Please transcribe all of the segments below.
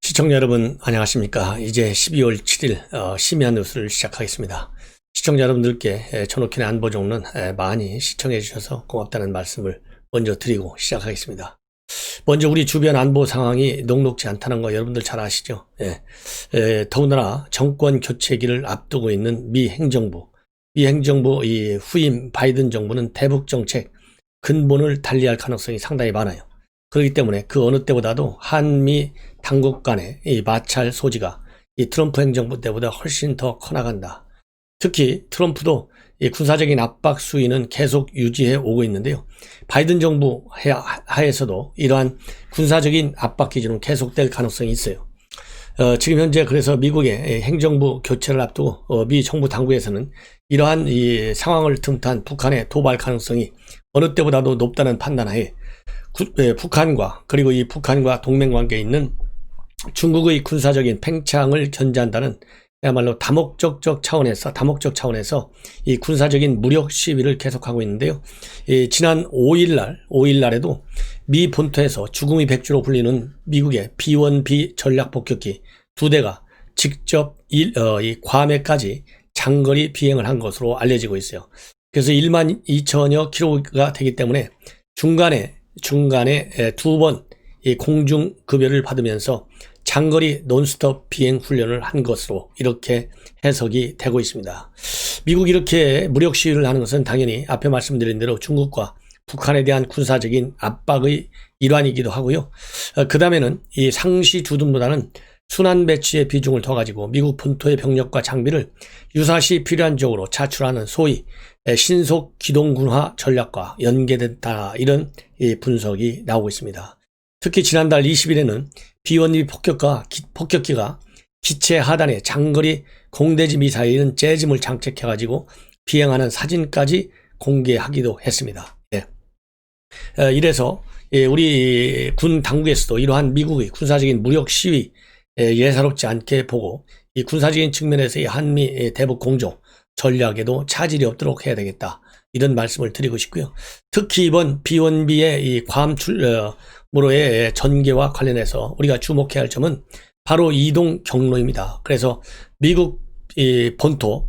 시청자 여러분 안녕하십니까. 이제 12월 7일 심야 뉴스를 시작하겠습니다. 시청자 여러분들께 전호킨의 안보정론 많이 시청해 주셔서 고맙다는 말씀을 먼저 드리고 시작하겠습니다. 먼저 우리 주변 안보 상황이 녹록지 않다는 거 여러분들 잘 아시죠? 더군다나 정권 교체기를 앞두고 있는 미 행정부 이 후임 바이든 정부는 대북 정책 근본을 달리할 가능성이 상당히 많아요. 그렇기 때문에 그 어느 때보다도 한미 당국 간의 이 마찰 소지가 이 트럼프 행정부 때보다 훨씬 더 커나간다. 특히 트럼프도 이 군사적인 압박 수위는 계속 유지해 오고 있는데요. 바이든 정부 하에서도 이러한 군사적인 압박 기준은 계속될 가능성이 있어요. 지금 현재 그래서 미국의 행정부 교체를 앞두고 미 정부 당국에서는 이러한 이 상황을 틈탄 북한의 도발 가능성이 어느 때보다도 높다는 판단하에 북한과 그리고 이 북한과 동맹관계에 있는 중국의 군사적인 팽창을 견제한다는 그야말로 다목적 차원에서 이 군사적인 무력 시위를 계속하고 있는데요. 지난 5일날에도 미 본토에서 죽음의 백주로 불리는 미국의 B-1B 전략 폭격기 2대가 직접 이 괌에까지 장거리 비행을 한 것으로 알려지고 있어요. 그래서 1만 2천여 킬로가 되기 때문에 중간에 2번 이 공중 급여를 받으면서 장거리 논스톱 비행 훈련을 한 것으로 이렇게 해석이 되고 있습니다. 미국이 이렇게 무력 시위를 하는 것은 당연히 앞에 말씀드린 대로 중국과 북한에 대한 군사적인 압박의 일환이기도 하고요. 그 다음에는 이 상시 주둔보다는 순환 배치의 비중을 더 가지고 미국 본토의 병력과 장비를 유사시 필요한 쪽으로 차출하는 소위 신속 기동군화 전략과 연계됐다, 이런 분석이 나오고 있습니다. 특히 지난달 20일에는 B-1B 폭격기가 기체 하단에 장거리 공대지 미사일은 재즘을 장착해가지고 비행하는 사진까지 공개하기도 했습니다. 이래서 우리 군 당국에서도 이러한 미국의 군사적인 무력 시위 예사롭지 않게 보고 이 군사적인 측면에서 이 한미 대북 공조 전략에도 차질이 없도록 해야 되겠다, 이런 말씀을 드리고 싶고요. 특히 이번 B-1B의 이 괌 무로의 전개와 관련해서 우리가 주목해야 할 점은 바로 이동 경로입니다. 그래서 미국 본토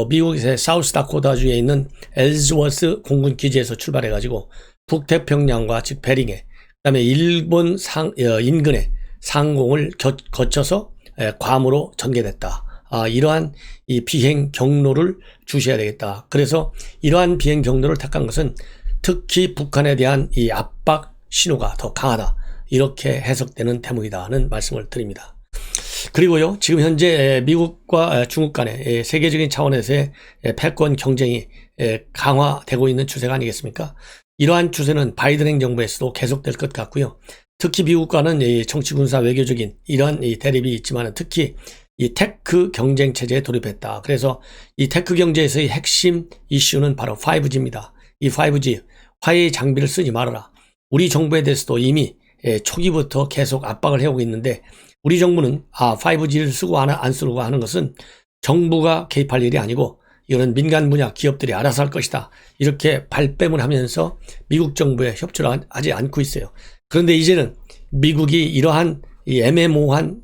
미국의 사우스다코타주에 있는 엘즈워스 공군 기지에서 출발해 가지고 북태평양과 즉 베링해, 그다음에 일본 인근의 상공을 거쳐서 괌으로 전개됐다. 이러한 이 비행 경로를 주셔야 되겠다. 그래서 이러한 비행 경로를 택한 것은 특히 북한에 대한 이 압박 신호가 더 강하다, 이렇게 해석되는 대목이다는 말씀을 드립니다. 그리고요, 지금 현재 미국과 중국 간의 세계적인 차원에서의 패권 경쟁이 강화되고 있는 추세가 아니겠습니까? 이러한 추세는 바이든 행정부에서도 계속될 것 같고요. 특히 미국과는 정치, 군사, 외교적인 이러한 대립이 있지만 특히 이 테크 경쟁 체제에 돌입했다. 그래서 이 테크 경제에서의 핵심 이슈는 바로 5G입니다. 이 5G, 화웨이 장비를 쓰지 말아라. 우리 정부에 대해서도 이미 초기부터 계속 압박을 해오고 있는데, 우리 정부는 5G를 쓰고 안 쓰고 하는 것은 정부가 개입할 일이 아니고 이거는 민간 분야 기업들이 알아서 할 것이다, 이렇게 발뺌을 하면서 미국 정부에 협조를 하지 않고 있어요. 그런데 이제는 미국이 이러한 이 애매모호한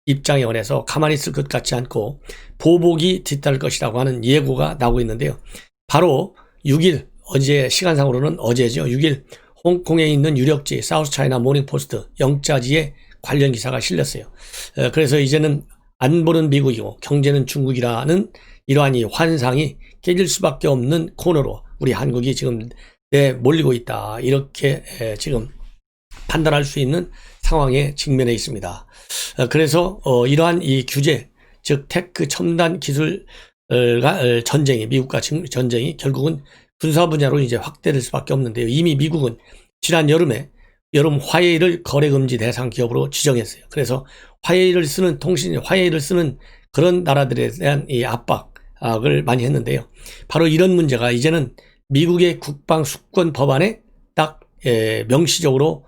입장에 관해서 가만히 있을 것 같지 않고 보복이 뒤따를 것이라고 하는 예고가 나오고 있는데요. 바로 6일, 어제 시간상으로는 어제죠. 6일 홍콩에 있는 유력지 사우스차이나 모닝포스트 영자지에 관련 기사가 실렸어요. 그래서 이제는 안보는 미국이고 경제는 중국이라는 이러한 이 환상이 깨질 수밖에 없는 코너로 우리 한국이 지금 몰리고 있다, 이렇게 지금 판단할 수 있는 상황에 직면해 있습니다. 그래서 이러한 이 규제, 즉 테크 첨단 기술과 전쟁이, 미국과 전쟁이 결국은 군사 분야로 이제 확대될 수밖에 없는데요. 이미 미국은 지난 여름 화웨이를 거래 금지 대상 기업으로 지정했어요. 그래서 화웨이를 쓰는 그런 나라들에 대한 이 압박을 많이 했는데요. 바로 이런 문제가 이제는 미국의 국방 수권 법안에 딱 명시적으로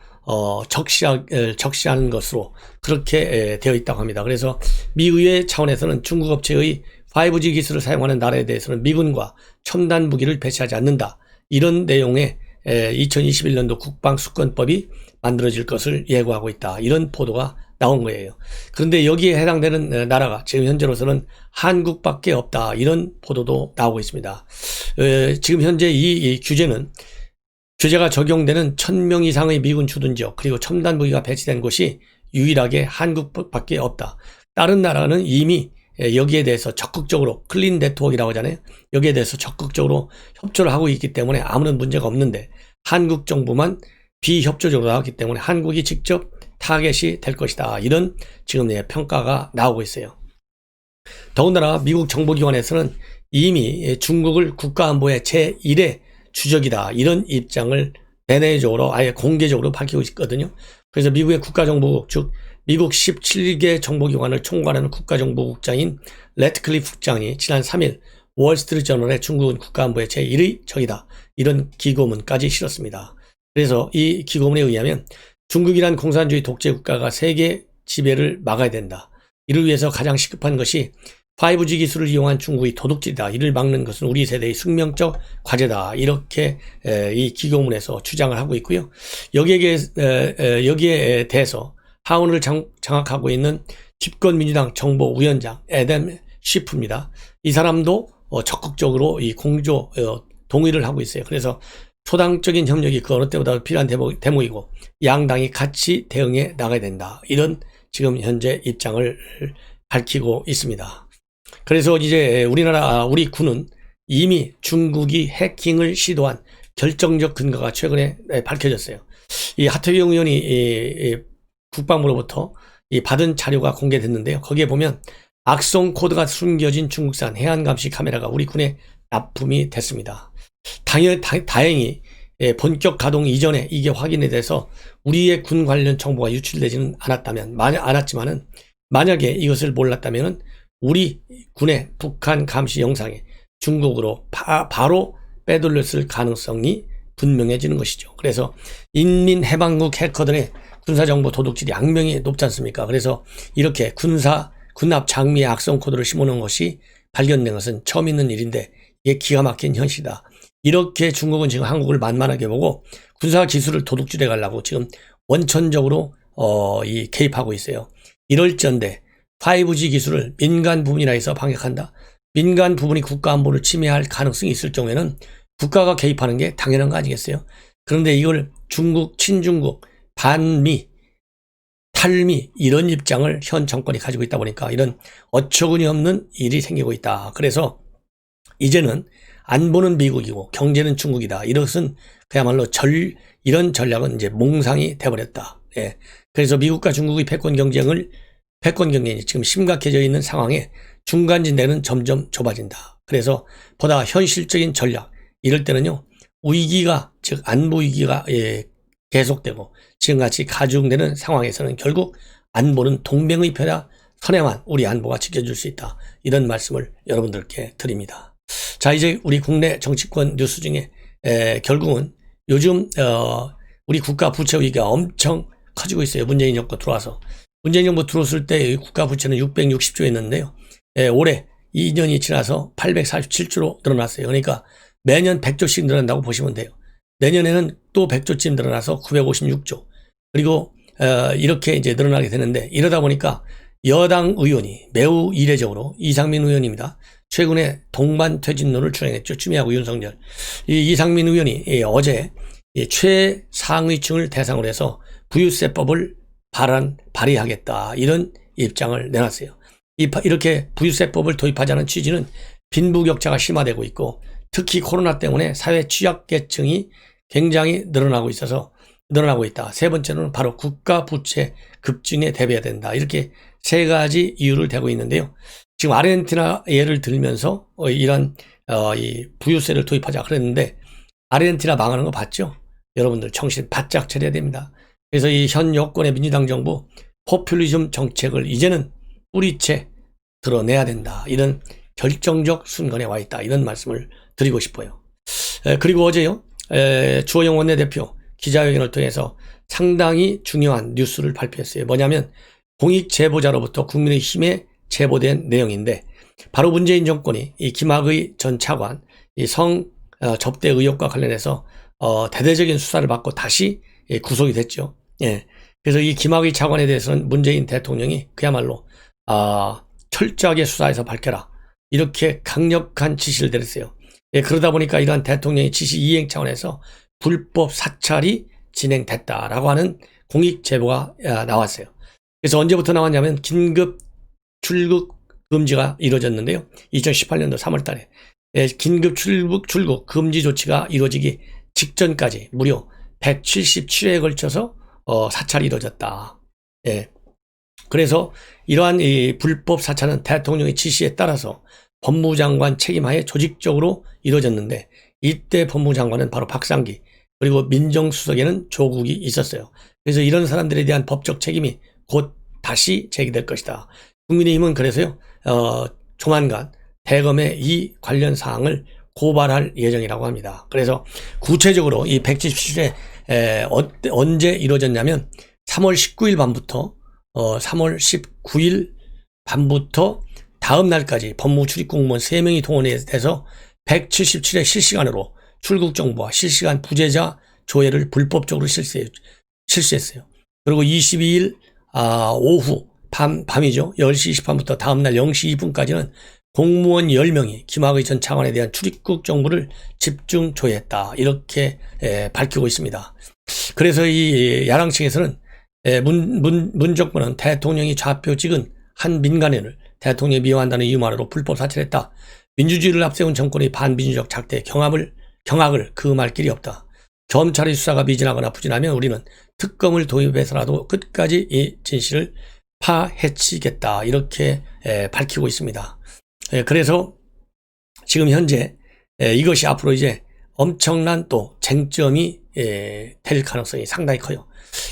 적시하는 것으로 그렇게 되어 있다고 합니다. 그래서 미의회 차원에서는 중국 업체의 5G 기술을 사용하는 나라에 대해서는 미군과 첨단 무기를 배치하지 않는다, 이런 내용의 2021년도 국방수권법이 만들어질 것을 예고하고 있다, 이런 보도가 나온 거예요. 그런데 여기에 해당되는 나라가 지금 현재로서는 한국밖에 없다. 이런 보도도 나오고 있습니다. 지금 현재 이 규제가 적용되는 1000명 이상의 미군 주둔 지역 그리고 첨단 무기가 배치된 곳이 유일하게 한국밖에 없다. 다른 나라는 이미 여기에 대해서 적극적으로 클린 네트워크라고 하잖아요. 여기에 대해서 적극적으로 협조를 하고 있기 때문에 아무런 문제가 없는데 한국 정부만 비협조적으로 나왔기 때문에 한국이 직접 타겟이 될 것이다. 이런 지금 평가가 나오고 있어요. 더군다나 미국 정보기관에서는 이미 중국을 국가안보의 제1의 주적이다. 이런 입장을 대내적으로 아예 공개적으로 밝히고 있거든요. 그래서 미국의 국가정보국, 즉 미국 17개 정보기관을 총괄하는 국가정보국장인 래트클리프 국장이 지난 3일 월스트리트저널에 중국은 국가안보의 제1의 적이다. 이런 기고문까지 실었습니다. 그래서 이 기고문에 의하면 중국이란 공산주의 독재국가가 세계 지배를 막아야 된다. 이를 위해서 가장 시급한 것이 5G 기술을 이용한 중국의 도둑질이다. 이를 막는 것은 우리 세대의 숙명적 과제다. 이렇게 이 기고문에서 주장을 하고 있고요. 여기에 대해서 하원을 장악하고 있는 집권민주당 정보위원장 애덤 쉬프입니다. 이 사람도 적극적으로 이 공조 동의를 하고 있어요. 그래서 초당적인 협력이 그 어느 때보다 필요한 대목이고 양당이 같이 대응해 나가야 된다. 이런 지금 현재 입장을 밝히고 있습니다. 그래서 이제 우리 군은 이미 중국이 해킹을 시도한 결정적 근거가 최근에 밝혀졌어요. 이 하태경 의원이 국방부로부터 받은 자료가 공개됐는데요. 거기에 보면 악성 코드가 숨겨진 중국산 해안감시 카메라가 우리 군에 납품이 됐습니다. 다행히 본격 가동 이전에 이게 확인이 돼서 우리의 군 관련 정보가 유출되지는 않았지만은 만약에 이것을 몰랐다면은 우리 군의 북한 감시 영상에 중국으로 바로 빼돌렸을 가능성이 분명해지는 것이죠. 그래서 인민해방국 해커들의 군사정보 도둑질이 악명이 높지 않습니까? 그래서 이렇게 군납 장미의 악성 코드를 심어놓은 것이 발견된 것은 처음 있는 일인데 이게 기가 막힌 현실이다. 이렇게 중국은 지금 한국을 만만하게 보고 군사 기술을 도둑질해 가려고 지금 원천적으로 개입하고 있어요. 이럴지언데 5G 기술을 민간 부분이라 해서 반격한다. 민간 부분이 국가 안보를 침해할 가능성이 있을 경우에는 국가가 개입하는 게 당연한 거 아니겠어요? 그런데 이걸 중국, 친중국, 반미, 탈미 이런 입장을 현 정권이 가지고 있다 보니까 이런 어처구니 없는 일이 생기고 있다. 그래서 이제는 안보는 미국이고 경제는 중국이다. 이것은 그야말로 이런 전략은 이제 몽상이 돼버렸다. 예. 그래서 미국과 중국의 패권 경쟁이 지금 심각해져 있는 상황에 중간진대는 점점 좁아진다. 그래서 보다 현실적인 전략, 이럴 때는요, 위기가, 즉 안보 위기가 계속되고 지금같이 가중되는 상황에서는 결국 안보는 동맹의 편야 선에만 우리 안보가 지켜줄 수 있다. 이런 말씀을 여러분들께 드립니다. 자, 이제 우리 국내 정치권 뉴스 중에 결국은 요즘 우리 국가 부채 위기가 엄청 커지고 있어요. 문재인 정부 들어와서. 문재인 정부 들어왔을 때 국가 부채는 660조였는데요. 올해 2년이 지나서 847조로 늘어났어요. 그러니까 매년 100조씩 늘어난다고 보시면 돼요. 내년에는 또 100조쯤 늘어나서 956조. 그리고 이렇게 이제 늘어나게 되는데 이러다 보니까 여당 의원이 매우 이례적으로 이상민 의원입니다. 최근에 동반 퇴진론을 주장했죠. 추미애하고 윤석열. 이 이상민 의원이 어제 최상위층을 대상으로 해서 부유세법을 발의하겠다. 이런 입장을 내놨어요. 이렇게 부유세법을 도입하자는 취지는 빈부격차가 심화되고 있고 특히 코로나 때문에 사회 취약계층이 굉장히 늘어나고 있다. 세 번째로는 바로 국가 부채 급증에 대비해야 된다. 이렇게 세 가지 이유를 대고 있는데요. 지금 아르헨티나 예를 들면서 이런 이 부유세를 도입하자 그랬는데 아르헨티나 망하는 거 봤죠? 여러분들 정신 바짝 차려야 됩니다. 그래서 이 현 여권의 민주당 정부 포퓰리즘 정책을 이제는 뿌리채 드러내야 된다. 이런 결정적 순간에 와 있다. 이런 말씀을 드리고 싶어요. 그리고 어제요. 주호영 원내대표 기자회견을 통해서 상당히 중요한 뉴스를 발표했어요. 뭐냐면 공익제보자로부터 국민의힘에 제보된 내용인데 바로 문재인 정권이 이 김학의 전 차관 이 접대 의혹과 관련해서 대대적인 수사를 받고 다시 구속이 됐죠. 예. 그래서 이 김학의 차관에 대해서는 문재인 대통령이 그야말로 철저하게 수사해서 밝혀라, 이렇게 강력한 지시를 내렸어요. 예, 그러다 보니까 이러한 대통령의 지시 이행 차원에서 불법 사찰이 진행됐다라고 하는 공익 제보가 나왔어요. 그래서 언제부터 나왔냐면 긴급 출국 금지가 이루어졌는데요. 2018년도 3월 달에 긴급 출국 금지 조치가 이루어지기 직전까지 무려 177회에 걸쳐서 사찰이 이루어졌다. 예. 그래서 이러한 이 불법 사찰은 대통령의 지시에 따라서 법무장관 책임하에 조직적으로 이루어졌는데, 이때 법무장관은 바로 박상기, 그리고 민정수석에는 조국이 있었어요. 그래서 이런 사람들에 대한 법적 책임이 곧 다시 제기될 것이다. 국민의힘은 그래서요, 조만간 대검에 이 관련 사항을 고발할 예정이라고 합니다. 그래서 구체적으로 이 177회 언제 이루어졌냐면 3월 19일 밤부터 3월 19일 밤부터 다음 날까지 법무 출입공무원 3명이 동원돼서 177회 실시간으로 출국 정보와 실시간 부재자 조회를 불법적으로 실시했어요. 그리고 22일 오후 밤이죠. 10시 20분부터 다음날 0시 2분까지는 공무원 10명이 김학의 전 차관에 대한 출입국 정보를 집중 조회했다, 이렇게 밝히고 있습니다. 그래서 이 야당 측에서는 문 정권은 대통령이 좌표 찍은 한 민간인을 대통령이 미워한다는 이유만으로 불법 사찰했다, 민주주의를 앞세운 정권의 반민주적 작대 경악을 금할 길이 없다, 검찰의 수사가 미진하거나 부진하면 우리는 특검을 도입해서라도 끝까지 이 진실을 파헤치겠다, 이렇게 밝히고 있습니다. 그래서 지금 현재 이것이 앞으로 이제 엄청난 또 쟁점이 될 가능성이 상당히 커요.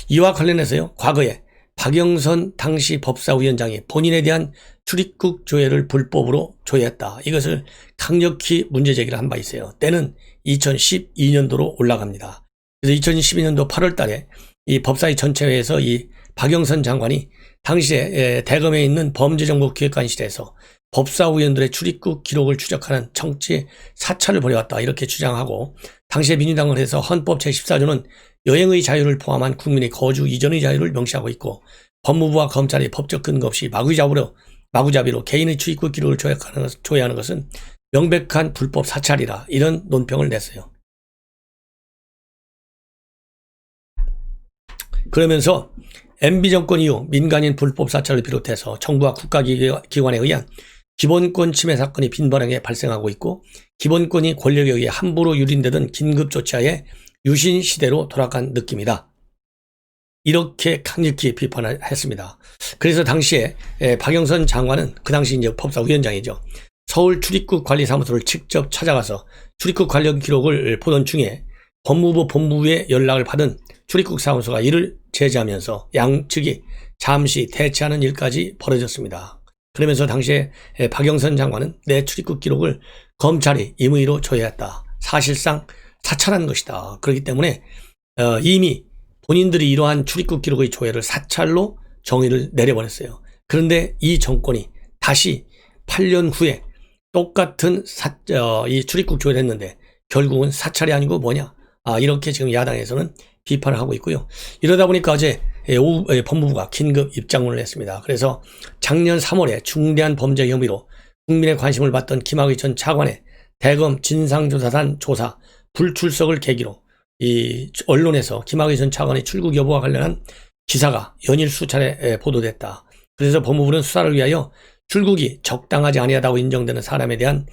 이와 관련해서요, 과거에 박영선 당시 법사위원장이 본인에 대한 출입국 조회를 불법으로 조회했다, 이것을 강력히 문제 제기를 한 바 있어요. 때는 2012년도로 올라갑니다. 그래서 2012년도 8월 달에 이 법사위 전체회에서 이 박영선 장관이 당시에 대검에 있는 범죄정보기획관실에서 법사위원들의 출입국 기록을 추적하는 정치 사찰을 벌여왔다, 이렇게 주장하고, 당시에 민주당을 해서 헌법 제14조는 여행의 자유를 포함한 국민의 거주 이전의 자유를 명시하고 있고, 법무부와 검찰이 법적 근거 없이 마구잡이로 개인의 출입국 기록을 조회하는 것은 명백한 불법 사찰이라, 이런 논평을 냈어요. 그러면서 MB정권 이후 민간인 불법 사찰을 비롯해서 정부와 국가기관에 의한 기본권 침해 사건이 빈번하게 발생하고 있고, 기본권이 권력에 의해 함부로 유린되던 긴급조치하에 유신시대로 돌아간 느낌이다, 이렇게 강력히 비판을 했습니다. 그래서 당시에 박영선 장관은 그 당시 이제 법사위원장이죠. 서울 출입국 관리사무소를 직접 찾아가서 출입국 관련 기록을 보던 중에 법무부 본부에 연락을 받은 출입국 사무소가 이를 제지하면서 양측이 잠시 대치하는 일까지 벌어졌습니다. 그러면서 당시에 박영선 장관은 내 출입국 기록을 검찰이 임의로 조회했다, 사실상 사찰한 것이다, 그렇기 때문에 이미 본인들이 이러한 출입국 기록의 조회를 사찰로 정의를 내려버렸어요. 그런데 이 정권이 다시 8년 후에 똑같은 이 출입국 조회를 했는데 결국은 사찰이 아니고 뭐냐, 이렇게 지금 야당에서는 비판을 하고 있고요. 이러다 보니까 어제 오후 법무부가 긴급 입장문을 냈습니다. 그래서 작년 3월에 중대한 범죄 혐의로 국민의 관심을 받던 김학의 전 차관의 대검 진상조사단 조사 불출석을 계기로 이 언론에서 김학의 전 차관의 출국 여부와 관련한 기사가 연일 수차례 보도됐다. 그래서 법무부는 수사를 위하여 출국이 적당하지 아니하다고 인정되는 사람에 대한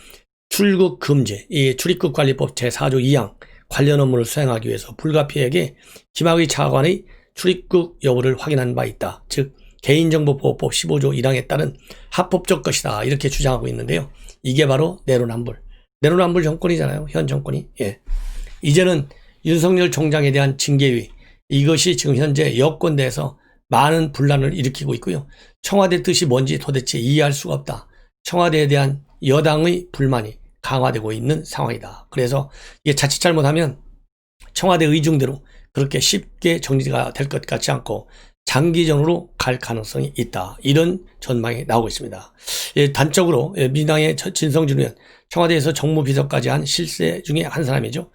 출국 금지, 이 출입국관리법 제4조 2항 관련 업무를 수행하기 위해서 불가피하게 김학의 차관의 출입국 여부를 확인한 바 있다. 즉 개인정보보호법 15조 1항에 따른 합법적 것이다, 이렇게 주장하고 있는데요. 이게 바로 내로남불 정권이잖아요, 현 정권이. 이제는 윤석열 총장에 대한 징계위, 이것이 지금 현재 여권 내에서 많은 분란을 일으키고 있고요. 청와대 뜻이 뭔지 도대체 이해할 수가 없다. 청와대에 대한 여당의 불만이 강화되고 있는 상황이다. 그래서 이게 자칫 잘못하면 청와대 의중대로 그렇게 쉽게 정리가 될 것 같지 않고 장기전으로 갈 가능성이 있다, 이런 전망이 나오고 있습니다. 단적으로 민주당의 진성준 의원, 청와대에서 정무비서까지 한 실세 중에 한 사람이죠.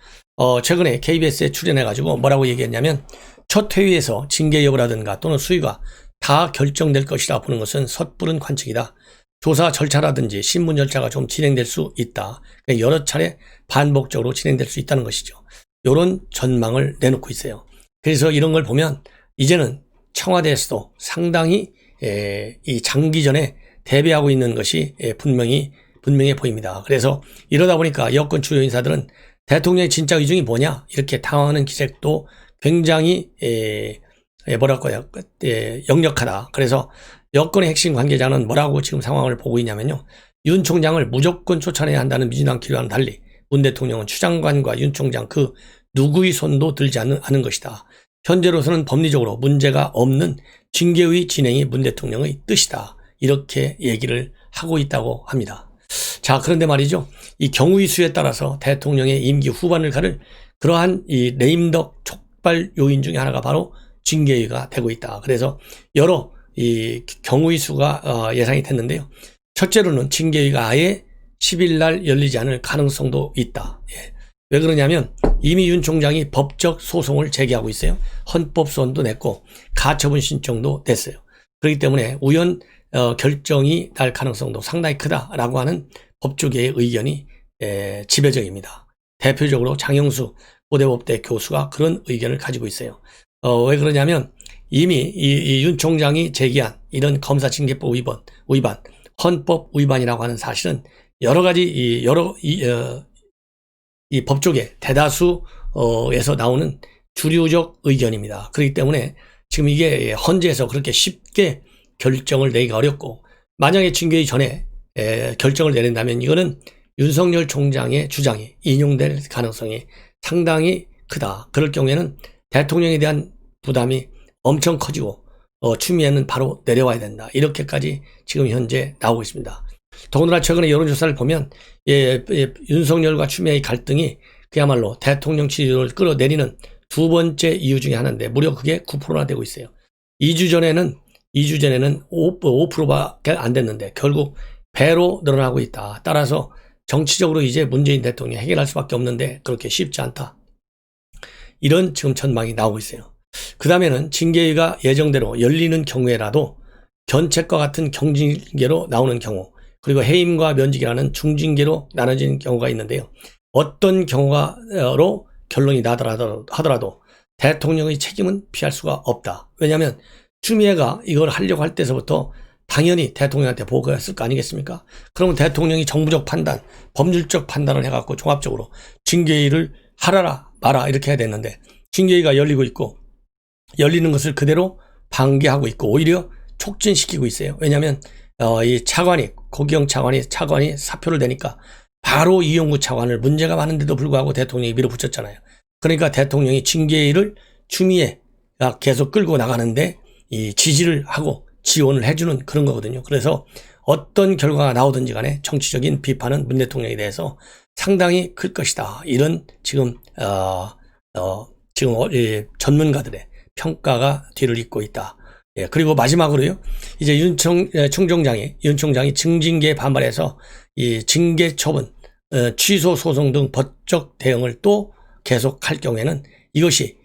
최근에 KBS에 출연해가지고 뭐라고 얘기했냐면, 첫 회의에서 징계 여부라든가 또는 수위가 다 결정될 것이라 보는 것은 섣부른 관측이다. 조사 절차라든지 신문 절차가 좀 진행될 수 있다. 여러 차례 반복적으로 진행될 수 있다는 것이죠. 이런 전망을 내놓고 있어요. 그래서 이런 걸 보면 이제는 청와대에서도 상당히 이 장기전에 대비하고 있는 것이 분명해 보입니다. 그래서 이러다 보니까 여권 주요 인사들은 대통령의 진짜 의중이 뭐냐 이렇게 당황하는 기색도 굉장히 역력하다. 그래서 여권의 핵심 관계자는 뭐라고 지금 상황을 보고 있냐면요. 윤 총장을 무조건 쫓아내야 한다는 민주당 기류와는 달리 문 대통령은 추 장관과 윤 총장 그 누구의 손도 들지 않는 것이다. 현재로서는 법리적으로 문제가 없는 징계의 진행이 문 대통령의 뜻이다. 이렇게 얘기를 하고 있다고 합니다. 자, 그런데 말이죠. 이 경우의 수에 따라서 대통령의 임기 후반을 가를 그러한 이 레임덕 촉발 요인 중에 하나가 바로 징계위가 되고 있다. 그래서 여러 이 경우의 수가 예상이 됐는데요. 첫째로는 징계위가 아예 10일 날 열리지 않을 가능성도 있다. 왜 그러냐면 이미 윤 총장이 법적 소송을 제기하고 있어요. 헌법소원도 냈고 가처분 신청도 냈어요. 그렇기 때문에 우연 결정이 날 가능성도 상당히 크다라고 하는 법조계의 의견이 지배적입니다. 대표적으로 장영수 고대법대 교수가 그런 의견을 가지고 있어요. 왜 그러냐면 이미 이 윤 총장이 제기한 이런 검사징계법 위반, 헌법 위반이라고 하는 사실은 여러 가지 이 법조계 대다수에서 나오는 주류적 의견입니다. 그렇기 때문에 지금 이게 헌재에서 그렇게 쉽게 결정을 내기가 어렵고 만약에 징계위 전에 결정을 내린다면 이거는 윤석열 총장의 주장이 인용될 가능성이 상당히 크다. 그럴 경우에는 대통령에 대한 부담이 엄청 커지고 추미애는 바로 내려와야 된다. 이렇게까지 지금 현재 나오고 있습니다. 더군다나 최근에 여론조사를 보면 윤석열과 추미애의 갈등이 그야말로 대통령 지지율을 끌어내리는 두 번째 이유 중에 하나인데 무려 그게 9%나 되고 있어요. 2주 전에는 5%밖에 안 됐는데 결국 배로 늘어나고 있다. 따라서 정치적으로 이제 문재인 대통령이 해결할 수밖에 없는데 그렇게 쉽지 않다. 이런 지금 전망이 나오고 있어요. 그 다음에는 징계위가 예정대로 열리는 경우에라도 견책과 같은 경징계로 나오는 경우 그리고 해임과 면직이라는 중징계로 나눠지는 경우가 있는데요. 어떤 경우로 결론이 나더라도 대통령의 책임은 피할 수가 없다. 왜냐하면 추미애가 이걸 하려고 할 때서부터 당연히 대통령한테 보고했을 거 아니겠습니까? 그러면 대통령이 정부적 판단, 법률적 판단을 해갖고 종합적으로 징계위를 하라라 마라 이렇게 해야 되는데 징계위가 열리고 있고 열리는 것을 그대로 방기하고 있고 오히려 촉진시키고 있어요. 왜냐하면 이 차관이 고기영 차관이 사표를 내니까 바로 이용구 차관을 문제가 많은데도 불구하고 대통령이 밀어붙였잖아요. 그러니까 대통령이 징계위를 추미애가 계속 끌고 나가는데 이 지지를 하고 지원을 해주는 그런 거거든요. 그래서 어떤 결과가 나오든지 간에 정치적인 비판은 문 대통령에 대해서 상당히 클 것이다. 이런 지금 전문가들의 평가가 뒤를 잇고 있다. 그리고 마지막으로요. 이제 윤 총장이 증징계에 반발해서 이 징계 처분, 취소 소송 등 법적 대응을 또 계속할 경우에는 이것이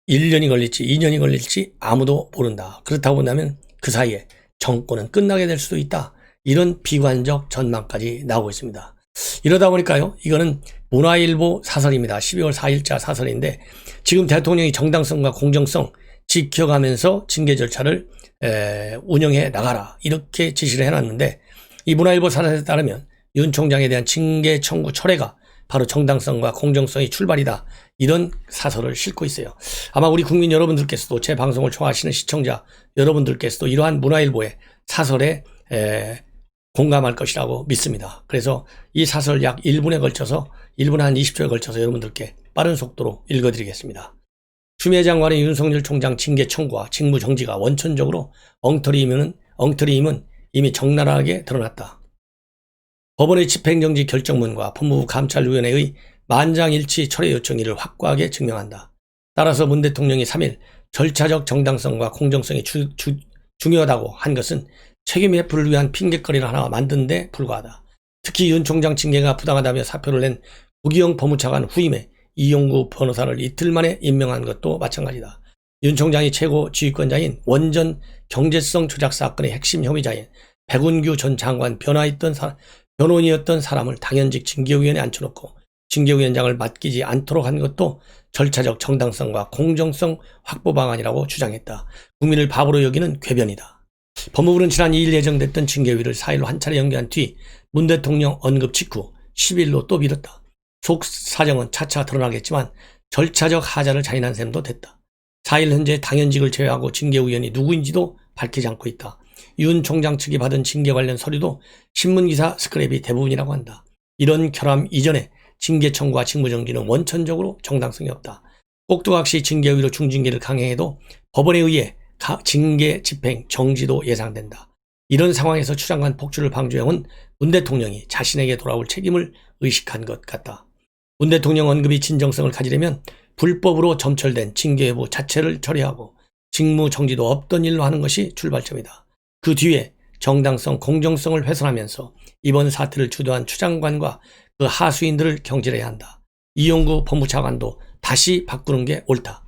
1년이 걸릴지 2년이 걸릴지 아무도 모른다. 그렇다고 본다면 그 사이에 정권은 끝나게 될 수도 있다. 이런 비관적 전망까지 나오고 있습니다. 이러다 보니까요. 이거는 문화일보 사설입니다. 12월 4일자 사설인데 지금 대통령이 정당성과 공정성 지켜가면서 징계 절차를 운영해 나가라. 이렇게 지시를 해놨는데 이 문화일보 사설에 따르면 윤 총장에 대한 징계 청구 철회가 바로 정당성과 공정성이 출발이다. 이런 사설을 싣고 있어요. 아마 우리 국민 여러분들께서도 제 방송을 좋아하시는 시청자 여러분들께서도 이러한 문화일보의 사설에 공감할 것이라고 믿습니다. 그래서 이 사설 약 1분에 걸쳐서 1분 한 20초에 걸쳐서 여러분들께 빠른 속도로 읽어드리겠습니다. 추미애 장관의 윤석열 총장 징계 청구와 직무 정지가 원천적으로 엉터리임은 이미 적나라하게 드러났다. 법원의 집행정지 결정문과 법무부 감찰위원회의 만장일치 철회 요청 이를 확고하게 증명한다. 따라서 문 대통령이 3일 절차적 정당성과 공정성이 중요하다고 한 것은 책임 회피를 위한 핑계거리를 하나 만든 데 불과하다. 특히 윤 총장 징계가 부당하다며 사표를 낸 고기영 법무차관 후임에 이용구 변호사를 이틀 만에 임명한 것도 마찬가지다. 윤 총장이 최고 지휘권자인 원전 경제성 조작 사건의 핵심 혐의자인 백운규 전 장관 변호인이었던 사람을 당연직 징계위원회에 앉혀놓고 징계위원장을 맡기지 않도록 한 것도 절차적 정당성과 공정성 확보 방안이라고 주장했다. 국민을 바보로 여기는 궤변이다. 법무부는 지난 2일 예정됐던 징계위를 4일로 한 차례 연기한 뒤 문 대통령 언급 직후 10일로 또 미뤘다. 속 사정은 차차 드러나겠지만 절차적 하자를 자인한 셈도 됐다. 4일 현재 당연직을 제외하고 징계위원이 누구인지도 밝히지 않고 있다. 윤 총장 측이 받은 징계 관련 서류도 신문기사 스크랩이 대부분이라고 한다. 이런 결함 이전에 징계 청구와 직무정지는 원천적으로 정당성이 없다. 꼭두각시 징계위로 중징계를 강행해도 법원에 의해 징계 집행 정지도 예상된다. 이런 상황에서 추장관 폭주를 방조해온 문 대통령이 자신에게 돌아올 책임을 의식한 것 같다. 문 대통령 언급이 진정성을 가지려면 불법으로 점철된 징계 여부 자체를 처리하고 직무 정지도 없던 일로 하는 것이 출발점이다. 그 뒤에 정당성, 공정성을 훼손하면서 이번 사태를 주도한 추장관과 그 하수인들을 경질해야 한다. 이용구 법무차관도 다시 바꾸는 게 옳다.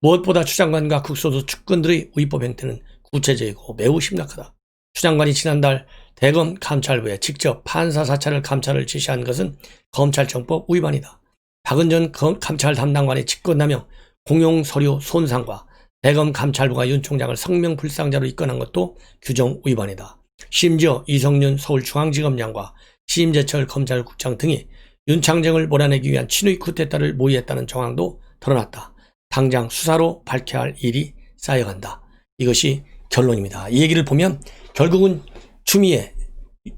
무엇보다 추장관과 극소수 측근들의 위법 행태는 구체적이고 매우 심각하다. 추장관이 지난달 대검 감찰부에 직접 판사 사찰을 감찰을 지시한 것은 검찰청법 위반이다. 박은 전 감찰 담당관의 직권남용, 공용서류 손상과 대검 감찰부가 윤 총장을 성명불상자로 입건한 것도 규정 위반이다. 심지어 이성윤 서울중앙지검장과 심재철 검찰국장 등이 윤창정을 몰아내기 위한 친위 쿠데타를 모의했다는 정황도 드러났다. 당장 수사로 밝혀야 할 일이 쌓여간다. 이것이 결론입니다. 이 얘기를 보면 결국은 추미애,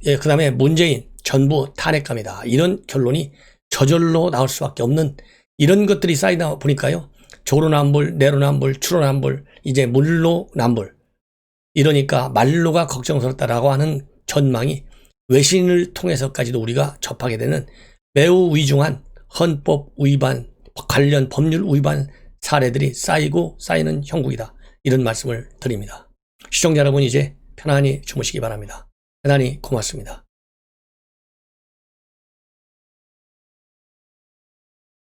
그 다음에 문재인 전부 탄핵감이다. 이런 결론이 저절로 나올 수밖에 없는 이런 것들이 쌓이다 보니까요. 조로남불, 내로남불, 추로남불, 이제 물로남불. 이러니까 말로가 걱정스럽다라고 하는 전망이 외신을 통해서까지도 우리가 접하게 되는 매우 위중한 헌법 위반, 관련 법률 위반 사례들이 쌓이고 쌓이는 형국이다. 이런 말씀을 드립니다. 시청자 여러분 이제 편안히 주무시기 바랍니다. 대단히 고맙습니다.